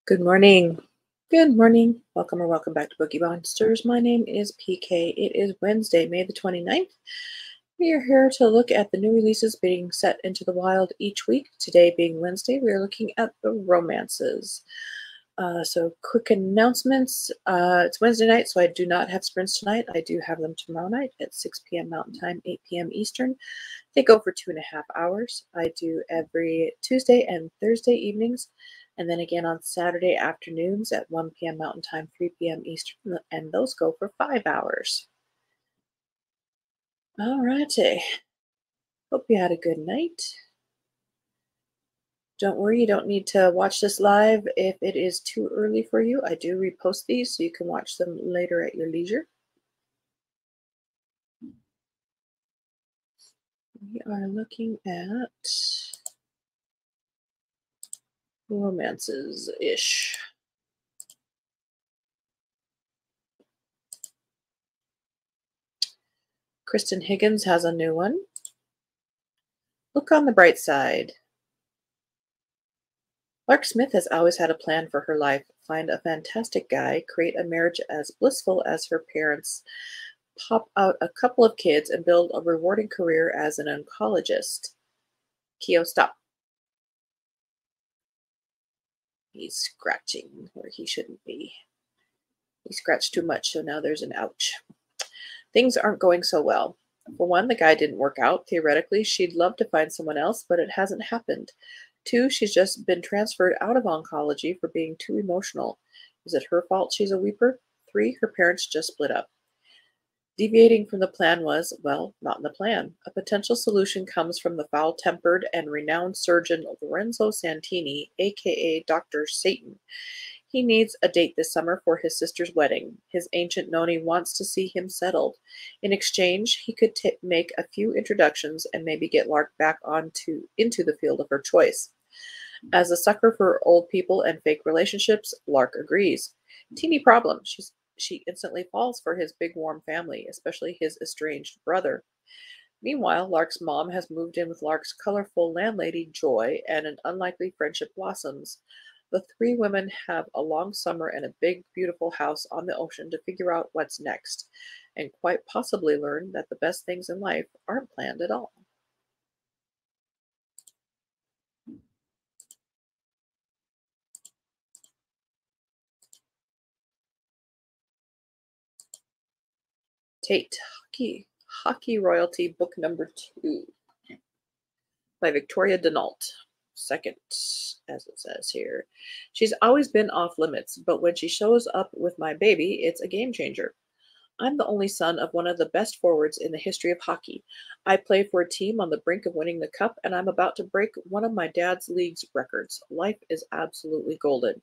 Good morning. Good morning. Welcome or welcome back to Bookeemonsters. My name is PK. It is Wednesday, May the 29th. We are here to look at the new releases being set into the wild each week. Today being Wednesday, we are looking at the romances. So quick announcements. It's Wednesday night, so I do not have sprints tonight. I do have them tomorrow night at 6 p.m. Mountain Time, 8 p.m. Eastern. They go for 2.5 hours. I do every Tuesday and Thursday evenings, and then again on Saturday afternoons at 1 p.m. Mountain Time, 3 p.m. Eastern, and those go for 5 hours. All righty. Hope you had a good night. Don't worry, you don't need to watch this live if it is too early for you. I do repost these so you can watch them later at your leisure. We are looking at romances-ish. Kristen Higgins has a new one. Look on the bright side. Lark Smith has always had a plan for her life. Find a fantastic guy, create a marriage as blissful as her parents, pop out a couple of kids, and build a rewarding career as an oncologist. Keo, stop. He's scratching where he shouldn't be. He scratched too much, so now there's an ouch. Things aren't going so well. For one, the guy didn't work out. Theoretically, she'd love to find someone else, but it hasn't happened. Two, she's just been transferred out of oncology for being too emotional. Is it her fault she's a weeper? Three, her parents just split up. Deviating from the plan was, well, not in the plan. A potential solution comes from the foul-tempered and renowned surgeon Lorenzo Santini, aka Dr. Satan. He needs a date this summer for his sister's wedding. His ancient noni wants to see him settled. In exchange, he could make a few introductions and maybe get Lark back into the field of her choice. As a sucker for old people and fake relationships, Lark agrees. Teeny problem. She instantly falls for his big warm family, especially his estranged brother. Meanwhile, Lark's mom has moved in with Lark's colorful landlady, Joy, and an unlikely friendship blossoms. The three women have a long summer and a big, beautiful house on the ocean to figure out what's next, and quite possibly learn that the best things in life aren't planned at all. Tate, Hockey Royalty, book number 2 by Victoria Denault. Second, as it says here. She's always been off limits, but when she shows up with my baby, it's a game changer. I'm the only son of one of the best forwards in the history of hockey. I play for a team on the brink of winning the cup, and I'm about to break one of my dad's league's records. Life is absolutely golden.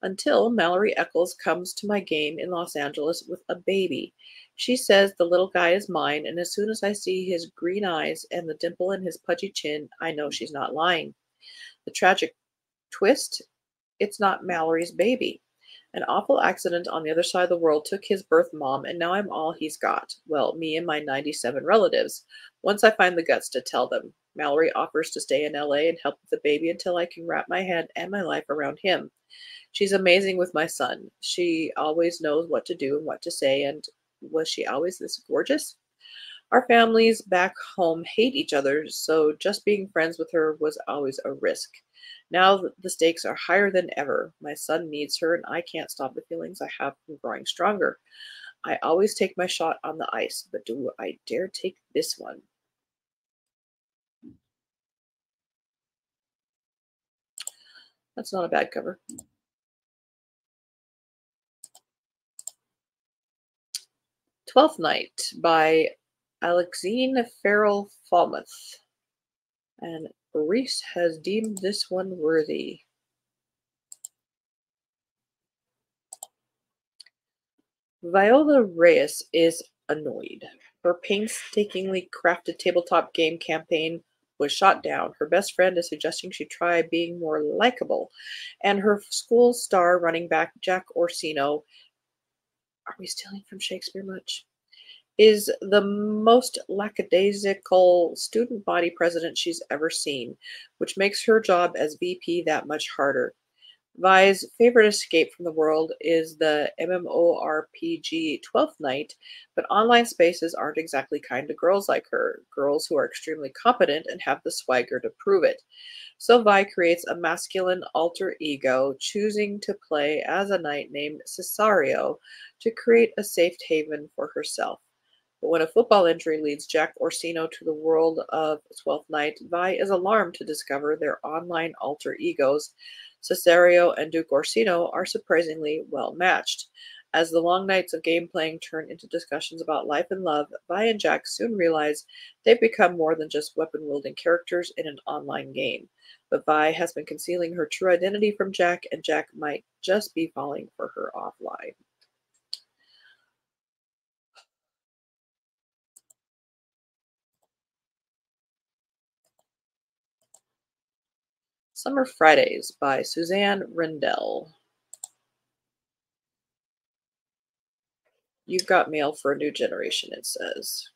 Until Mallory Eccles comes to my game in Los Angeles with a baby. She says the little guy is mine, and as soon as I see his green eyes and the dimple in his pudgy chin, I know she's not lying. The tragic twist, it's not Mallory's baby. An awful accident on the other side of the world took his birth mom, and now I'm all he's got. Well, me and my 97 relatives. Once I find the guts to tell them. Mallory offers to stay in LA and help with the baby until I can wrap my head and my life around him. She's amazing with my son. She always knows what to do and what to say, and was she always this gorgeous? Our families back home hate each other, so just being friends with her was always a risk. Now the stakes are higher than ever. My son needs her, and I can't stop the feelings I have from growing stronger. I always take my shot on the ice, but do I dare take this one? That's not a bad cover. Twelfth Night by Alexine Farrell Falmouth. And Reese has deemed this one worthy. Viola Reyes is annoyed. Her painstakingly crafted tabletop game campaign was shot down. Her best friend is suggesting she try being more likable. And her school star running back, Jack Orsino, are we stealing from Shakespeare much? Is the most lackadaisical student body president she's ever seen, which makes her job as VP that much harder. Vi's favorite escape from the world is the MMORPG 12th Night, but online spaces aren't exactly kind to girls like her, girls who are extremely competent and have the swagger to prove it. So Vi creates a masculine alter ego, choosing to play as a knight named Cesario to create a safe haven for herself. But when a football injury leads Jack Orsino to the world of Twelfth Night, Vi is alarmed to discover their online alter egos. Cesario and Duke Orsino are surprisingly well matched. As the long nights of game playing turn into discussions about life and love, Vi and Jack soon realize they've become more than just weapon wielding characters in an online game. But Vi has been concealing her true identity from Jack, and Jack might just be falling for her offline. Summer Fridays by Suzanne Rendell. You've got mail for a new generation, it says.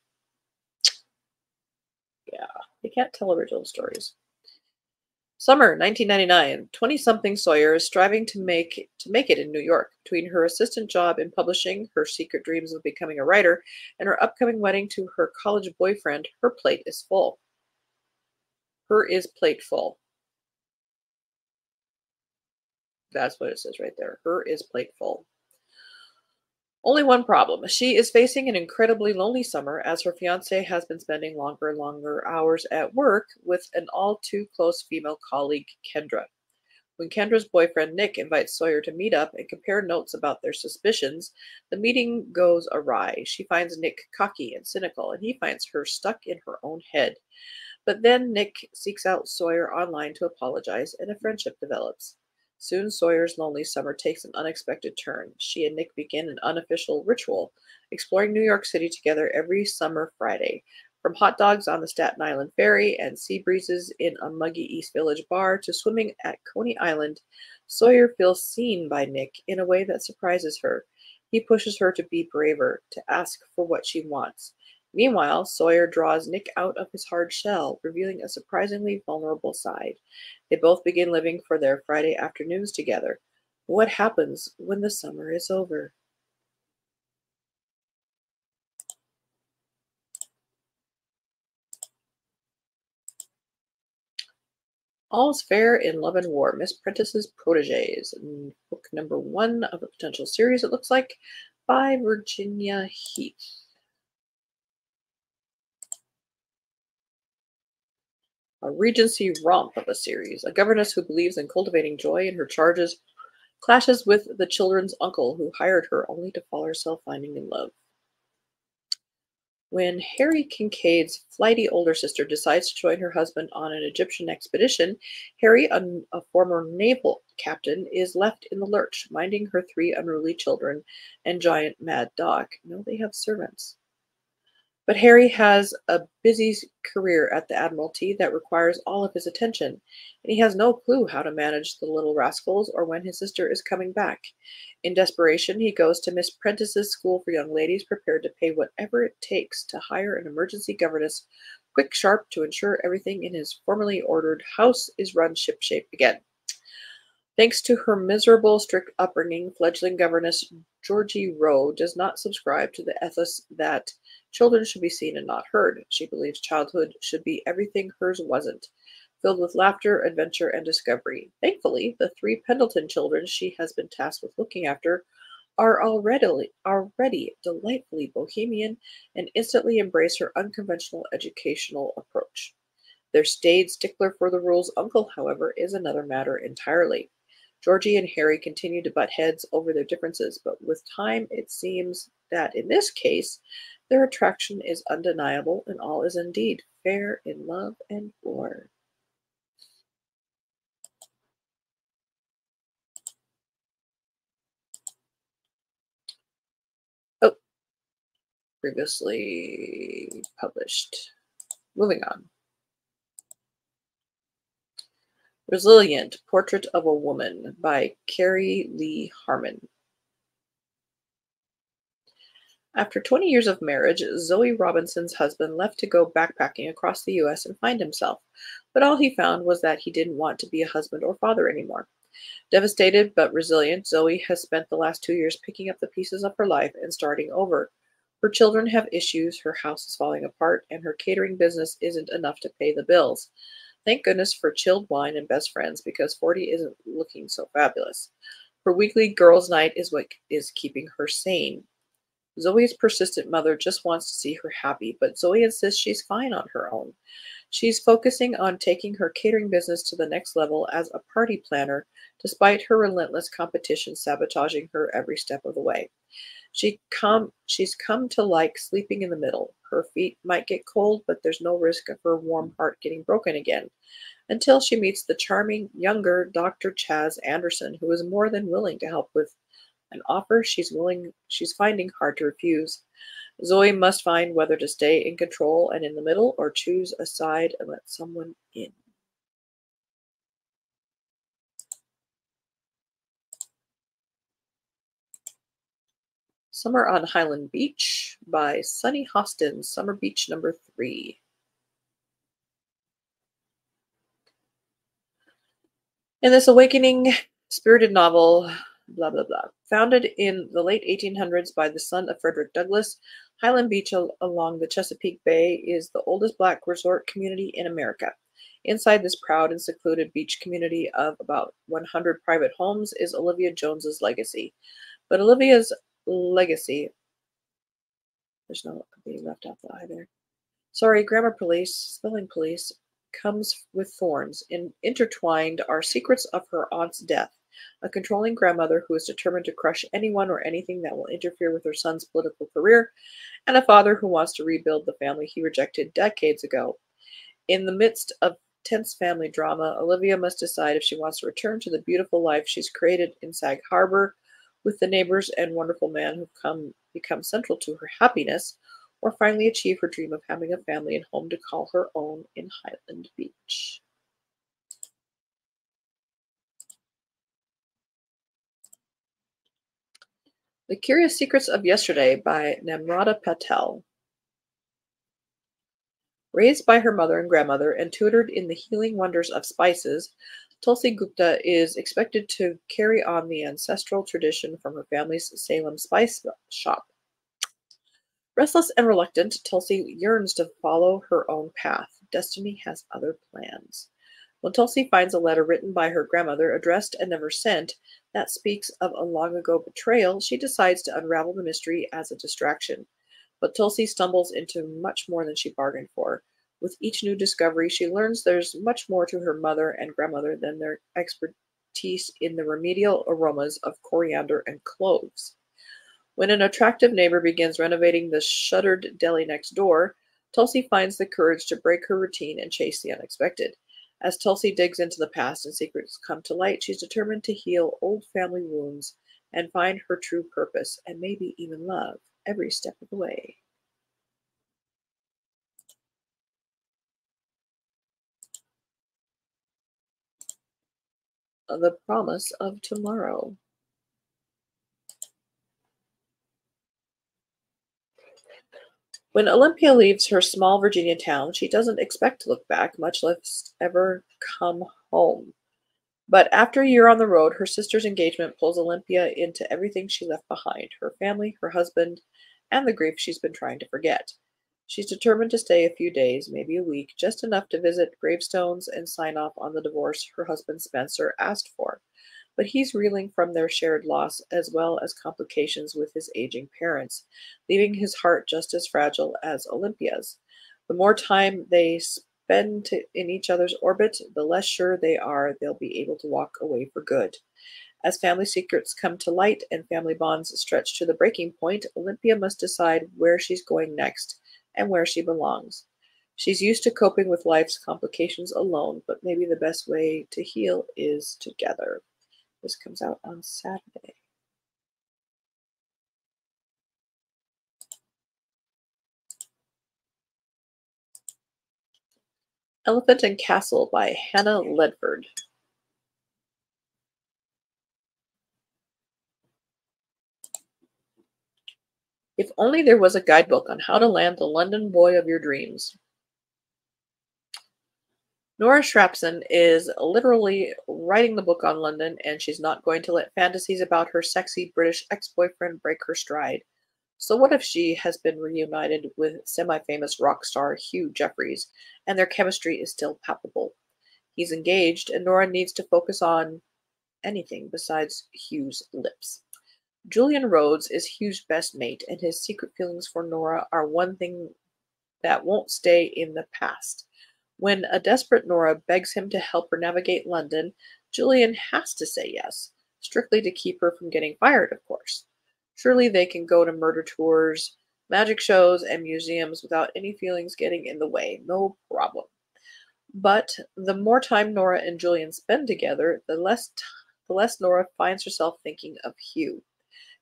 Yeah, you can't tell original stories. Summer 1999. 20-something Sawyer is striving to make it in New York. Between her assistant job in publishing, her secret dreams of becoming a writer, and her upcoming wedding to her college boyfriend, her plate is full. Her is plate full. That's what it says right there. Her is plate full. Only one problem. She is facing an incredibly lonely summer as her fiance has been spending longer and longer hours at work with an all too close female colleague, Kendra. When Kendra's boyfriend Nick invites Sawyer to meet up and compare notes about their suspicions, the meeting goes awry. She finds Nick cocky and cynical, and he finds her stuck in her own head. But then Nick seeks out Sawyer online to apologize, and a friendship develops. Soon Sawyer's lonely summer takes an unexpected turn. She and Nick begin an unofficial ritual, exploring New York City together every summer Friday. From hot dogs on the Staten Island Ferry and sea breezes in a muggy East Village bar to swimming at Coney Island, Sawyer feels seen by Nick in a way that surprises her. He pushes her to be braver, to ask for what she wants. Meanwhile, Sawyer draws Nick out of his hard shell, revealing a surprisingly vulnerable side. They both begin living for their Friday afternoons together. What happens when the summer is over? All's Fair in Love and War, Miss Prentice's Proteges, book number 1 of a potential series, it looks like, by Virginia Heath. A Regency romp of a series. A governess who believes in cultivating joy in her charges clashes with the children's uncle who hired her only to fall herself finding in love. When Harry Kincaid's flighty older sister decides to join her husband on an Egyptian expedition, Harry, a former naval captain, is left in the lurch, minding her 3 unruly children and giant mad dog. No, they have servants. But Harry has a busy career at the Admiralty that requires all of his attention, and he has no clue how to manage the little rascals or when his sister is coming back. In desperation, he goes to Miss Prentice's school for young ladies, prepared to pay whatever it takes to hire an emergency governess, quick, sharp, to ensure everything in his formerly ordered house is run shipshape again. Thanks to her miserable, strict upbringing, fledgling governess Georgie Rowe does not subscribe to the ethos that children should be seen and not heard. She believes childhood should be everything hers wasn't, filled with laughter, adventure, and discovery. Thankfully, the 3 Pendleton children she has been tasked with looking after are already delightfully bohemian and instantly embrace her unconventional educational approach. Their staid stickler for the rules uncle, however, is another matter entirely. Georgie and Harry continue to butt heads over their differences, but with time it seems that in this case their attraction is undeniable and all is indeed fair in love and war. Oh, previously published. Moving on. Resilient, Portrait of a Woman by Carrie Lee Harmon. After 20 years of marriage, Zoe Robinson's husband left to go backpacking across the U.S. and find himself, but all he found was that he didn't want to be a husband or father anymore. Devastated but resilient, Zoe has spent the last 2 years picking up the pieces of her life and starting over. Her children have issues, her house is falling apart, and her catering business isn't enough to pay the bills. Thank goodness for chilled wine and best friends, because 40 isn't looking so fabulous. Her weekly girls' night is what is keeping her sane. Zoe's persistent mother just wants to see her happy, but Zoe insists she's fine on her own. She's focusing on taking her catering business to the next level as a party planner, despite her relentless competition sabotaging her every step of the way. She's come to like sleeping in the middle. Her feet might get cold, but there's no risk of her warm heart getting broken again, until she meets the charming younger Dr. Chaz Anderson, who is more than willing to help with an offer she's finding hard to refuse. Zoe must find whether to stay in control and in the middle, or choose a side and let someone in. Summer on Highland Beach by Sunny Hostin, Summer Beach number 3. In this awakening, spirited novel, blah, blah, blah, founded in the late 1800s by the son of Frederick Douglass, Highland Beach along the Chesapeake Bay is the oldest Black resort community in America. Inside this proud and secluded beach community of about 100 private homes is Olivia Jones's legacy. But Olivia's legacy, there's no being left out the I there. Sorry, grammar police, spelling police, comes with thorns. Intertwined are secrets of her aunt's death, a controlling grandmother who is determined to crush anyone or anything that will interfere with her son's political career, and a father who wants to rebuild the family he rejected decades ago. In the midst of tense family drama, Olivia must decide if she wants to return to the beautiful life she's created in Sag Harbor with the neighbors and wonderful man who've become central to her happiness, or finally achieve her dream of having a family and home to call her own in Highland Beach. The Curious Secrets of Yesterday by Namrata Patel. Raised by her mother and grandmother and tutored in the healing wonders of spices, Tulsi Gupta is expected to carry on the ancestral tradition from her family's Salem spice shop. Restless and reluctant, Tulsi yearns to follow her own path. Destiny has other plans. When Tulsi finds a letter written by her grandmother, addressed and never sent, that speaks of a long-ago betrayal, she decides to unravel the mystery as a distraction. But Tulsi stumbles into much more than she bargained for. With each new discovery, she learns there's much more to her mother and grandmother than their expertise in the remedial aromas of coriander and cloves. When an attractive neighbor begins renovating the shuttered deli next door, Tulsi finds the courage to break her routine and chase the unexpected. As Tulsi digs into the past and secrets come to light, she's determined to heal old family wounds and find her true purpose, and maybe even love, every step of the way. The Promise of Tomorrow. When Olympia leaves her small Virginia town, she doesn't expect to look back, much less ever come home. But after a year on the road, her sister's engagement pulls Olympia into everything she left behind: her family, her husband, and the grief she's been trying to forget. She's determined to stay a few days, maybe a week, just enough to visit gravestones and sign off on the divorce her husband Spencer asked for. But he's reeling from their shared loss as well as complications with his aging parents, leaving his heart just as fragile as Olympia's. The more time they spend in each other's orbit, the less sure they are they'll be able to walk away for good. As family secrets come to light and family bonds stretch to the breaking point, Olympia must decide where she's going next and where she belongs. She's used to coping with life's complications alone, but maybe the best way to heal is together. This comes out on Saturday. Elephant and Castle by Hannah Ledford. If only there was a guidebook on how to land the London boy of your dreams. Nora Shrapson is literally writing the book on London, and she's not going to let fantasies about her sexy British ex-boyfriend break her stride. So what if she has been reunited with semi-famous rock star Hugh Jeffries, and their chemistry is still palpable? He's engaged, and Nora needs to focus on anything besides Hugh's lips. Julian Rhodes is Hugh's best mate, and his secret feelings for Nora are one thing that won't stay in the past. When a desperate Nora begs him to help her navigate London, Julian has to say yes, strictly to keep her from getting fired, of course. Surely they can go to murder tours, magic shows, and museums without any feelings getting in the way. No problem. But the more time Nora and Julian spend together, the less Nora finds herself thinking of Hugh.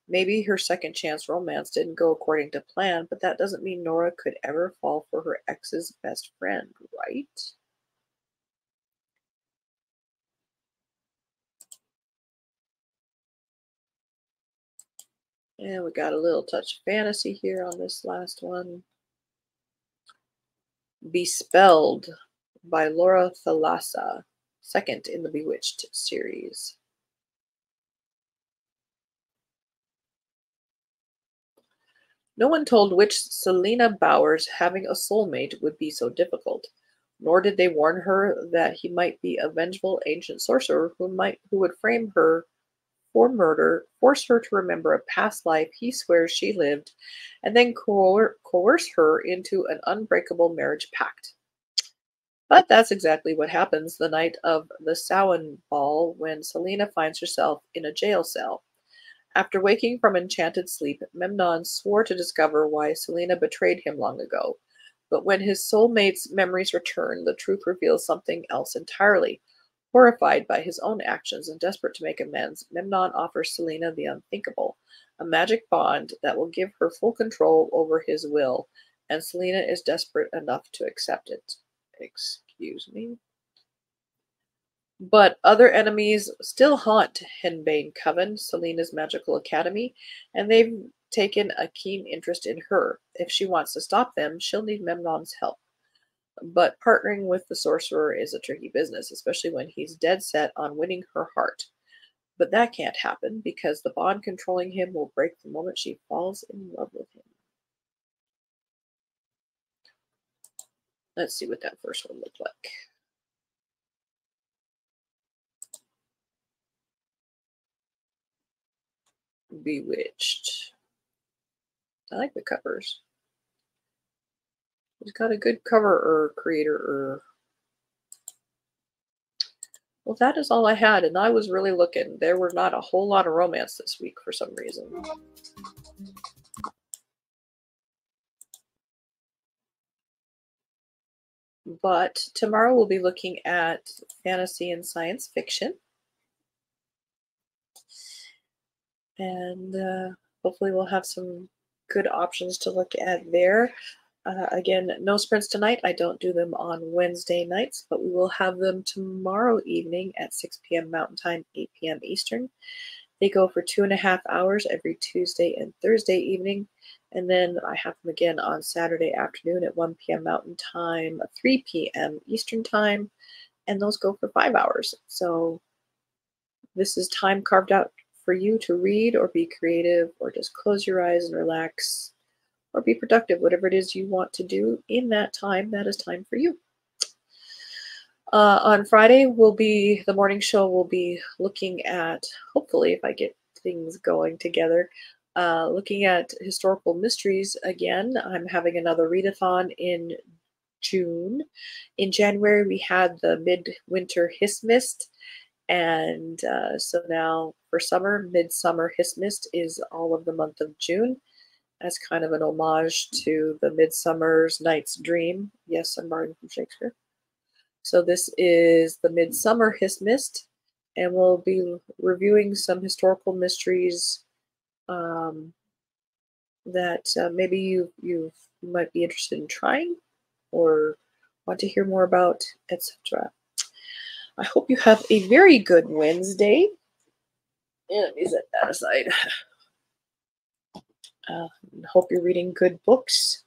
Maybe her second chance romance didn't go according to plan, but that doesn't mean Nora could ever fall for her ex's best friend, right? And we got a little touch of fantasy here on this last one. Bespelled by Laura Thalassa, second in the Bewitched series. No one told witch Selena Bowers having a soulmate would be so difficult, nor did they warn her that he might be a vengeful ancient sorcerer who would frame her for murder, force her to remember a past life he swears she lived, and then coerce her into an unbreakable marriage pact. But that's exactly what happens the night of the Samhain ball when Selena finds herself in a jail cell. After waking from enchanted sleep, Memnon swore to discover why Selena betrayed him long ago. But when his soulmate's memories return, the truth reveals something else entirely. Horrified by his own actions and desperate to make amends, Memnon offers Selena the unthinkable, a magic bond that will give her full control over his will, and Selena is desperate enough to accept it. Excuse me? But other enemies still haunt Henbane Coven, Selena's magical academy, and they've taken a keen interest in her. If she wants to stop them, she'll need Memnon's help. But partnering with the sorcerer is a tricky business, especially when he's dead set on winning her heart. But that can't happen because the bond controlling him will break the moment she falls in love with him. Let's see what that first one looked like. Bewitched. I like the covers. He's got a good cover creator. Well, that is all I had, and I was really looking. There were not a whole lot of romance this week for some reason. But tomorrow we'll be looking at fantasy and science fiction. And hopefully we'll have some good options to look at there. Again, no sprints tonight. I don't do them on Wednesday nights, but we will have them tomorrow evening at 6 p.m. Mountain Time, 8 p.m. Eastern. They go for 2.5 hours every Tuesday and Thursday evening. And then I have them again on Saturday afternoon at 1 p.m. Mountain Time, 3 p.m. Eastern Time. And those go for 5 hours. So this is time carved out for you to read or be creative or just close your eyes and relax or be productive, whatever it is you want to do in that time. That is time for you. On Friday, the morning show will be looking at, hopefully, if I get things going together, looking at historical mysteries again. I'm having another readathon in June. In January, we had the Midwinter Hiss Mist. And so now for summer, Midsummer Hiss Mist is all of the month of June. As kind of an homage to the Midsummer's Night's Dream. Yes, I'm borrowing from Shakespeare. So this is the Midsummer Hiss Mist, and we'll be reviewing some historical mysteries that maybe you might be interested in trying or want to hear more about, etc. I hope you have a very good Wednesday. And let me set that aside. Hope you're reading good books.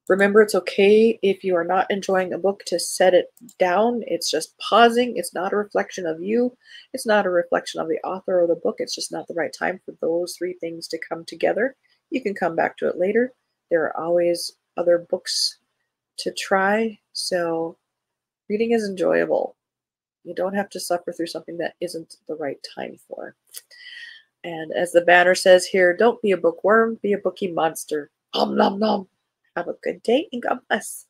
Remember, it's okay if you are not enjoying a book to set it down. It's just pausing. It's not a reflection of you. It's not a reflection of the author or the book. It's just not the right time for those three things to come together. You can come back to it later. There are always other books to try. So reading is enjoyable. You don't have to suffer through something that isn't the right time for. And as the banner says here, don't be a bookworm, be a bookie monster. Om nom nom. Have a good day and God bless.